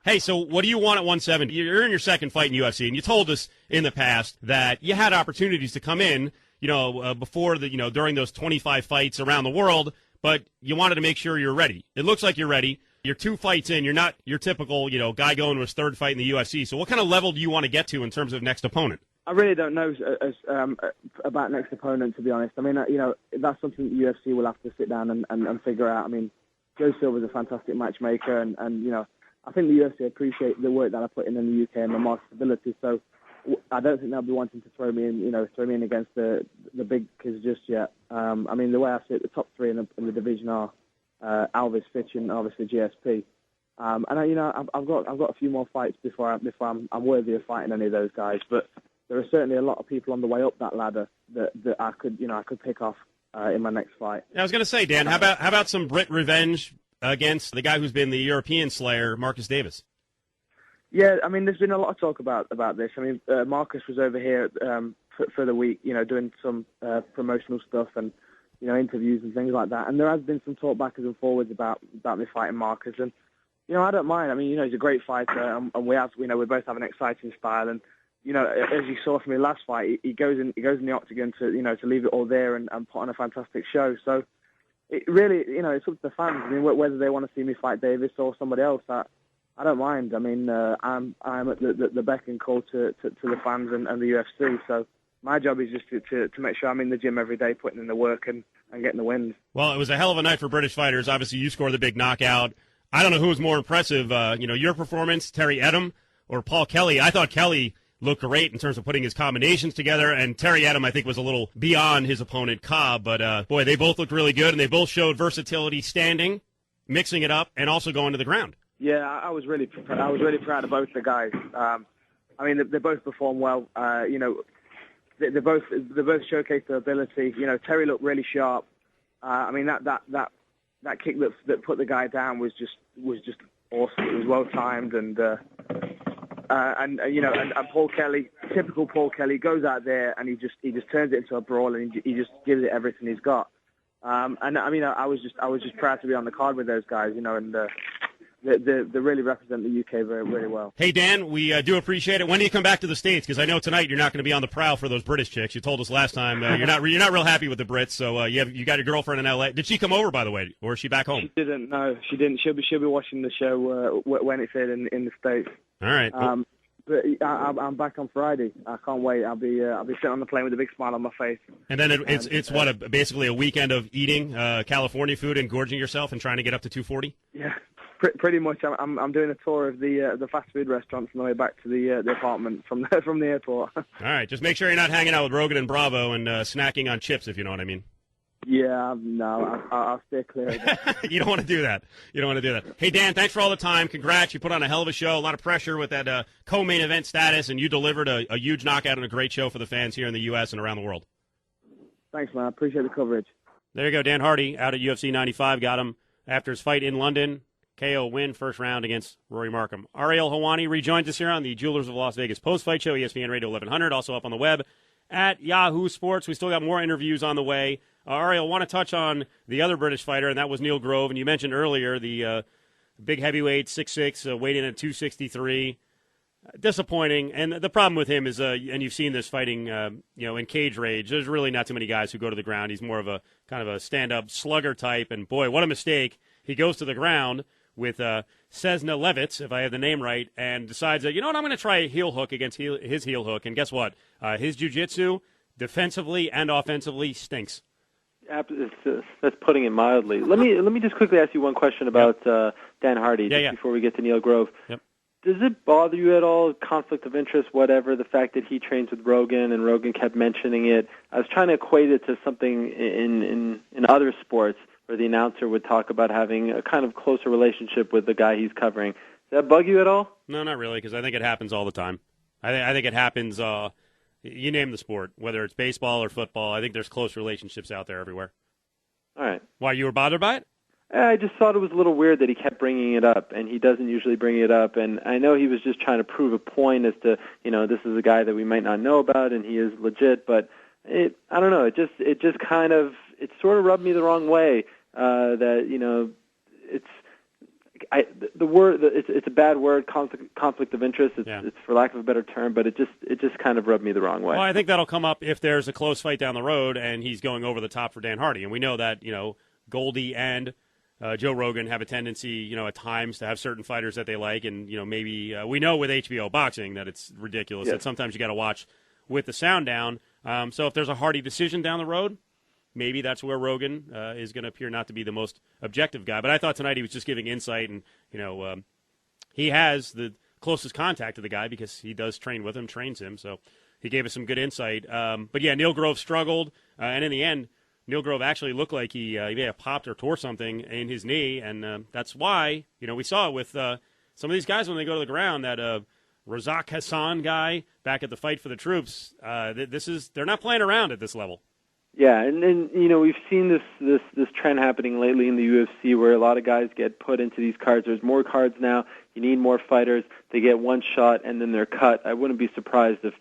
Hey, so what do you want at 170? You're in your second fight in UFC, and you told us in the past that you had opportunities to come in, before during those 25 fights around the world, but you wanted to make sure you're ready. It looks like you're ready. You're 2 fights in. You're not your typical, guy going to his third fight in the UFC. So what kind of level do you want to get to in terms of next opponent? I really don't know about next opponent, to be honest. I mean, that's something the UFC will have to sit down and figure out. I mean, Joe Silva's a fantastic matchmaker, and I think the UFC appreciate the work that I put in the UK and the marketability. So I don't think they'll be wanting to throw me in against the big kids just yet. I mean, the way I see it, the top 3 in the division are Alvis, Fitch, and obviously GSP. And I've got a few more fights before I'm worthy of fighting any of those guys. But there are certainly a lot of people on the way up that ladder that I could pick off in my next fight. I was going to say, Dan, how about some Brit revenge against the guy who's been the European slayer, Marcus Davis? Yeah, I mean, there's been a lot of talk about this. I mean, Marcus was over here for the week, doing some promotional stuff and interviews and things like that. And there has been some talk backwards and forwards about me fighting Marcus. And I don't mind. I mean, he's a great fighter, and we both have an exciting style. And as you saw from his last fight, he goes in the octagon to leave it all there and put on a fantastic show. So it really, it's up to the fans. I mean, whether they want to see me fight Davis or somebody else, I don't mind. I mean, I'm at the beck and call to the fans and the UFC. So my job is just to make sure I'm in the gym every day, putting in the work and getting the wins. Well, it was a hell of a night for British fighters. Obviously, you scored the big knockout. I don't know who was more impressive, your performance, Terry Edom, or Paul Kelly. I thought Kelly looked great in terms of putting his combinations together, and Terry Edom, I think, was a little beyond his opponent, Cobb. But, boy, they both looked really good, and they both showed versatility standing, mixing it up, and also going to the ground. Yeah, I was really proud of both the guys. I mean, they both performed well. They both showcased their ability. Terry looked really sharp. I mean, that kick that put the guy down was just awesome. It was well timed, and Paul Kelly, typical Paul Kelly, goes out there and he just turns it into a brawl, and he just gives it everything he's got. And I mean, I was just proud to be on the card with those guys, and they really represent the UK really well. Hey, Dan, we do appreciate it. When do you come back to the States? Because I know tonight you're not going to be on the prowl for those British chicks. You told us last time you're not real happy with the Brits. So you got your girlfriend in LA. Did she come over, by the way, or is she back home? She didn't. No, she didn't. She'll be watching the show when it's in the States. All right. But I'm back on Friday. I can't wait. I'll be sitting on the plane with a big smile on my face. And then it's basically a weekend of eating California food and gorging yourself and trying to get up to 240. Yeah. Pretty much, I'm doing a tour of the fast food restaurants on the way back to the apartment from the airport. All right, just make sure you're not hanging out with Rogan and Bravo and snacking on chips, if you know what I mean. Yeah, no, I'll stay clear of that. You don't want to do that. Hey, Dan, thanks for all the time. Congrats. You put on a hell of a show. A lot of pressure with that co-main event status, and you delivered a huge knockout and a great show for the fans here in the U.S. and around the world. Thanks, man. I appreciate the coverage. There you go, Dan Hardy out at UFC 95. Got him after his fight in London. KO win, first round against Rory Markham. Ariel Helwani rejoins us here on the Jewelers of Las Vegas post-fight show, ESPN Radio 1100, also up on the web at Yahoo Sports. We still got more interviews on the way. Ariel, I want to touch on the other British fighter, and that was Neil Grove. And you mentioned earlier the big heavyweight, 6'6", weighed in at 263. Disappointing. And the problem with him is, and you've seen this fighting, in cage rage, there's really not too many guys who go to the ground. He's more of a kind of a stand-up slugger type. And, boy, what a mistake. He goes to the ground with Cesna Levitz, if I have the name right, and decides that, I'm going to try a heel hook against his heel hook. And guess what? His jiu-jitsu, defensively and offensively, stinks. That's putting it mildly. Let me just quickly ask you one question about Dan Hardy before we get to Neil Grove. Yep. Does it bother you at all, conflict of interest, whatever, the fact that he trains with Rogan and Rogan kept mentioning it? I was trying to equate it to something in other sports where the announcer would talk about having a kind of closer relationship with the guy he's covering. Does that bug you at all? No, not really, because I think it happens all the time. I think it happens, you name the sport, whether it's baseball or football. I think there's close relationships out there everywhere. All right. Why, you were bothered by it? I just thought it was a little weird that he kept bringing it up, and he doesn't usually bring it up. And I know he was just trying to prove a point as to, this is a guy that we might not know about, and he is legit. But I don't know. It just kind of, it sort of rubbed me the wrong way. That it's, the word, it's a bad word, conflict of interest. It's for lack of a better term, but it just kind of rubbed me the wrong way. Well, I think that'll come up if there's a close fight down the road and he's going over the top for Dan Hardy. And we know that, Goldie and Joe Rogan have a tendency, at times to have certain fighters that they like. And, maybe we know with HBO boxing that it's ridiculous that sometimes you got to watch with the sound down. So if there's a Hardy decision down the road, maybe that's where Rogan is going to appear not to be the most objective guy. But I thought tonight he was just giving insight, and he has the closest contact to the guy because he does train with him, trains him. So he gave us some good insight. But yeah, Neil Grove struggled, and in the end, Neil Grove actually looked like he may have popped or tore something in his knee, and that's why we saw it with some of these guys when they go to the ground. That Razak Hassan guy back at the Fight for the Troops. They're not playing around at this level. Yeah, and we've seen this trend happening lately in the UFC where a lot of guys get put into these cards. There's more cards now. You need more fighters. They get one shot and then they're cut. I wouldn't be surprised if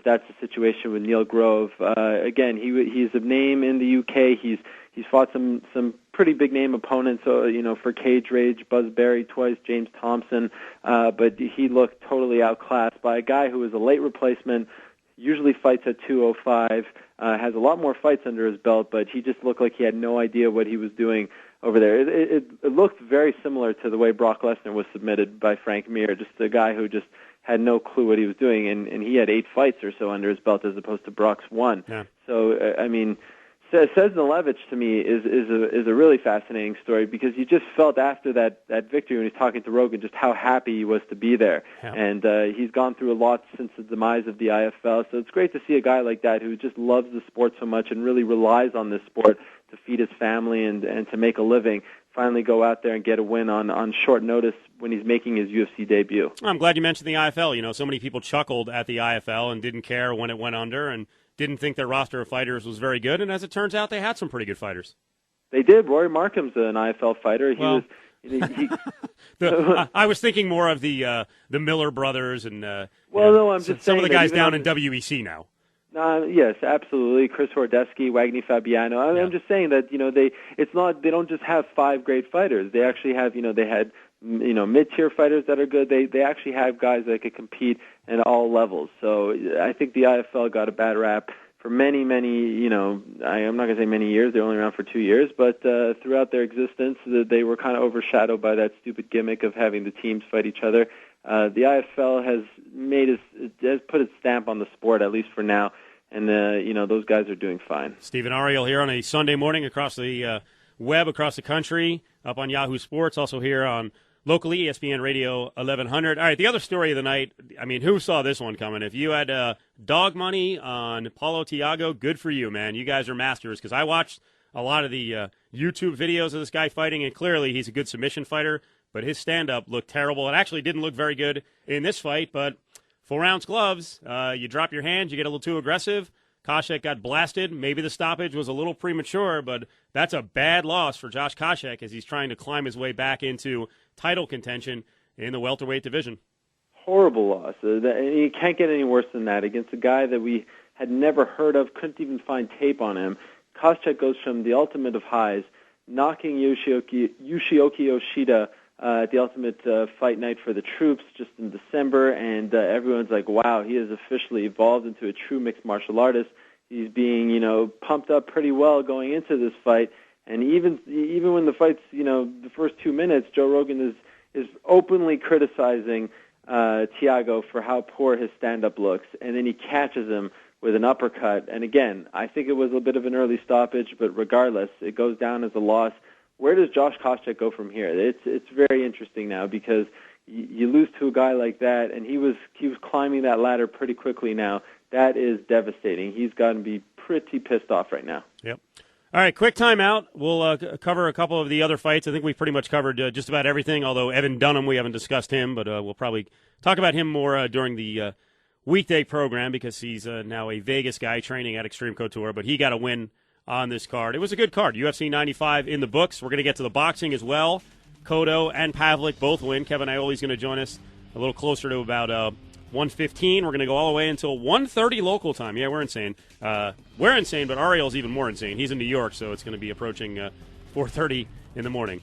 that's the situation with Neil Grove. Again, he's a name in the UK. He's fought some pretty big name opponents. For Cage Rage, Buzz Berry twice, James Thompson, but he looked totally outclassed by a guy who was a late replacement. Usually fights at 205, has a lot more fights under his belt, but he just looked like he had no idea what he was doing over there. It looked very similar to the way Brock Lesnar was submitted by Frank Mir, just a guy who just had no clue what he was doing, and he had 8 fights or so under his belt as opposed to Brock's 1. Yeah. So, Sesnilevich to me is a really fascinating story because you just felt after that victory when he's talking to Rogan just how happy he was to be there. Yeah. And he's gone through a lot since the demise of the IFL, so it's great to see a guy like that who just loves the sport so much and really relies on this sport to feed his family and to make a living, finally go out there and get a win on short notice when he's making his UFC debut. I'm glad you mentioned the IFL. So many people chuckled at the IFL and didn't care when it went under and didn't think their roster of fighters was very good, and as it turns out, they had some pretty good fighters. They did. Rory Markham's an IFL fighter. I was thinking more of the Miller brothers and I'm just some saying of the guys down in WEC now. Yes, absolutely. Chris Hordesky, Wagner Fabiano. I'm just saying that they don't just have 5 great fighters. They actually have they had mid-tier fighters that are good. They actually have guys that could compete at all levels. So I think the IFL got a bad rap for many, I'm not going to say many years. They're only around for 2 years, but throughout their existence, they were kind of overshadowed by that stupid gimmick of having the teams fight each other. The IFL has put its stamp on the sport, at least for now, and those guys are doing fine. Stephen Ariel here on a Sunday morning across the web, across the country, up on Yahoo Sports, also here on locally, ESPN Radio 1100. All right, the other story of the night, who saw this one coming? If you had dog money on Paulo Thiago, good for you, man. You guys are masters, because I watched a lot of the YouTube videos of this guy fighting, and clearly he's a good submission fighter, but his stand-up looked terrible. It actually didn't look very good in this fight, but 4-ounce gloves, you drop your hands, you get a little too aggressive. Koscheck got blasted. Maybe the stoppage was a little premature, but that's a bad loss for Josh Koscheck as he's trying to climb his way back into title contention in the welterweight division. Horrible loss. You can't get any worse than that against a guy that we had never heard of, couldn't even find tape on him. Koscheck goes from the ultimate of highs, knocking Yoshioki Yoshida at the Ultimate Fight Night for the Troops just in December, and everyone's like, wow, he has officially evolved into a true mixed martial artist. He's being, pumped up pretty well going into this fight, and even when the fight's, the first 2 minutes, Joe Rogan is openly criticizing Thiago for how poor his stand-up looks, and then he catches him with an uppercut, and again, I think it was a bit of an early stoppage, but regardless, it goes down as a loss. Where does Josh Koscheck go from here? It's very interesting now because you lose to a guy like that, and he was climbing that ladder pretty quickly now. That is devastating. He's got to be pretty pissed off right now. Yep. All right, quick timeout. We'll cover a couple of the other fights. I think we've pretty much covered just about everything, although Evan Dunham, we haven't discussed him, but we'll probably talk about him more during the weekday program because he's now a Vegas guy training at Extreme Couture, but he got a win on this card. It was a good card. UFC 95 in the books. We're going to get to the boxing as well. Cotto and Pavlik both win. Kevin Ioli's going to join us a little closer to about 1:15. We're going to go all the way until 1:30 local time. Yeah, we're insane. We're insane, but Ariel's even more insane. He's in New York, so it's going to be approaching 4:30 in the morning.